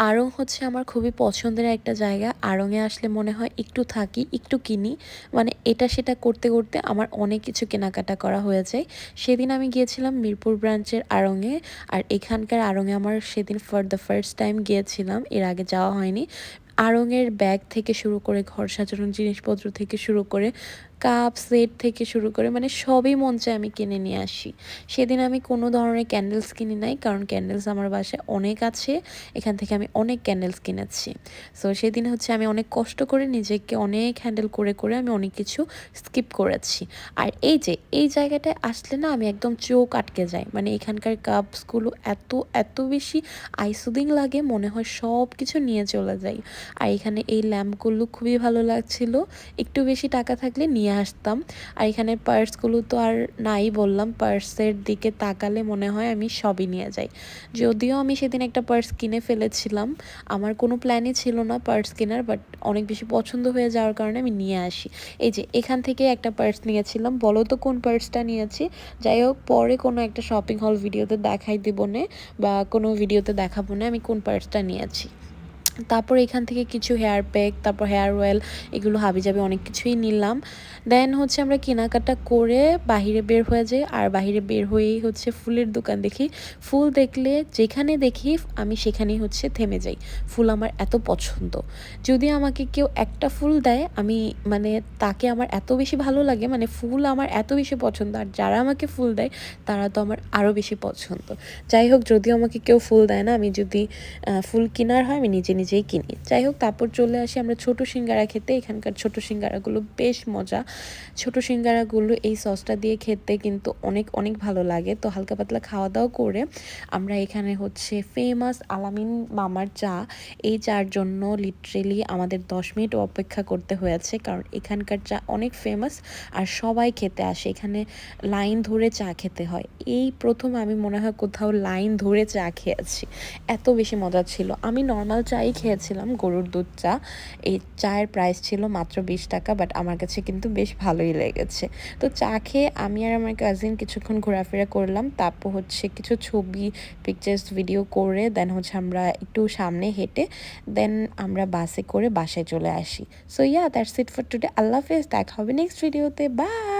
আড়ং হচ্ছে আমার খুবই পছন্দের একটা জায়গা। আড়ংয়ে আসলে মনে হয় একটু থাকি, একটু কিনি। মানে এটা সেটা করতে, করতে আমার অনেক কিছু কেনাকাটা করা হয়ে যায়। সেদিন আমি গিয়েছিলাম মিরপুর ব্রাঞ্চের আড়ংয়ে। আর এখানকার আড়ংয়ে আমার সেদিন ফর দ্য ফার্স্ট টাইম গিয়েছিলাম। এর আগে যাওয়া হয়নি। আড়ংয়ের ব্যাগ থেকে শুরু করে ঘর সাজানোর জিনিসপত্র থেকে শুরু করে কাপ সেট থেকে শুরু করে মানে সবই মন চায় আমি কিনে নিয়ে আসি। সেদিন আমি কোনো ধরনের ক্যান্ডেলস কিনি নাই, কারণ ক্যান্ডেলস আমার বাসায় অনেক আছে। এখান থেকে আমি অনেক ক্যান্ডেলস কিনেছি। সো সেদিন হচ্ছে আমি অনেক কষ্ট করে নিজেকে অনেক হ্যান্ডেল করে করে আমি অনেক কিছু স্কিপ করেছি। আর এই যে এই জায়গাটায় আসলে না আমি একদম চোখ আটকে যাই। মানে এখানকার কাপসগুলো এত এত বেশি আইসুদিং লাগে, মনে হয় সব কিছু নিয়ে চলে যাই। আর এখানে এই ল্যাম্পগুলো খুবই ভালো লাগছিল। একটু বেশি টাকা থাকলে নিয়ে আসতাম। আর এখানে পার্সগুলো তো আর নাই বললাম, পার্সের দিকে তাকালে মনে হয় আমি সবই নিয়ে যাই। যদিও আমি সেদিন একটা পার্স কিনে ফেলেছিলাম, আমার কোনো প্ল্যানই ছিল না পার্স কেনার, বাট অনেক বেশি পছন্দ হয়ে যাওয়ার কারণে আমি নিয়ে আসি। এই যে এখান থেকে একটা পার্স নিয়েছিলাম, বলো তো কোন পার্সটা নিয়েছি। যাই হোক, পরে কোনো একটা শপিং হল ভিডিওতে দেখাই দিব না, বা কোনো ভিডিওতে দেখাবো না আমি কোন পার্সটা নিয়েছি। তারপর এখান থেকে কিছু হেয়ার প্যাক, তারপর হেয়ার অয়েল, এগুলো হাবিজাবি অনেক কিছুই নিলাম। দেন হচ্ছে আমরা কেনাকাটা করে বাহিরে বের হয়ে যাই। আর বাহিরে বের হয়েই হচ্ছে ফুলের দোকান দেখি। ফুল দেখলে যেখানে দেখি আমি সেখানেই হচ্ছে থেমে যাই। ফুল আমার এত পছন্দ। যদি আমাকে কেউ একটা ফুল দেয়, আমি মানে তাকে আমার এত বেশি ভালো লাগে, মানে ফুল আমার এত বেশি পছন্দ। আর যারা আমাকে ফুল দেয় তারা তো আমার আরও বেশি পছন্দ। যাই হোক, যদিও আমাকে কেউ ফুল দেয় না, আমি যদি ফুল কেনার হয় আমি নিজে নিজেই কিনি। যাই হোক, তারপর চলে আসি আমরা ছোটো সিঙ্গারা খেতে। এখানকার ছোটো সিঙ্গারাগুলো বেশ মজা। ছোটো সিঙ্গারাগুলো এই সসটা দিয়ে খেতে কিন্তু অনেক অনেক ভালো লাগে। তো হালকা পাতলা খাওয়া দাওয়া করে আমরা এখানে হচ্ছে ফেমাস আলামিন মামার চা, এই চার জন্য লিটারেলি আমাদের 10 মিনিট অপেক্ষা করতে হয়েছে, কারণ এখানকার চা অনেক ফেমাস আর সবাই খেতে আসে। এখানে লাইন ধরে চা খেতে হয়। এই প্রথম আমি মনে হয় কোথাও লাইন ধরে চা খেয়েছি, এত বেশি মজা ছিল। আমি নর্মাল চাই খেয়েছিলাম, গরুর দুধ চা। এই চায়ের প্রাইস ছিল মাত্র 20 টাকা, বাট আমার কাছে কিন্তু বেশ ভালোই লেগেছে। তো চা খেয়ে আমি আর আমার কাজিন কিছুক্ষণ ঘোরাফেরা করলাম। তারপর হচ্ছে কিছু ছবি, পিকচার্স, ভিডিও করে দেন হচ্ছে আমরা একটু সামনে হেঁটে দেন আমরা বাসে করে বাসায় চলে আসি। So yeah, that's it for today. Allah হাফেজ, দেখা হবে নেক্সট ভিডিওতে। বাই।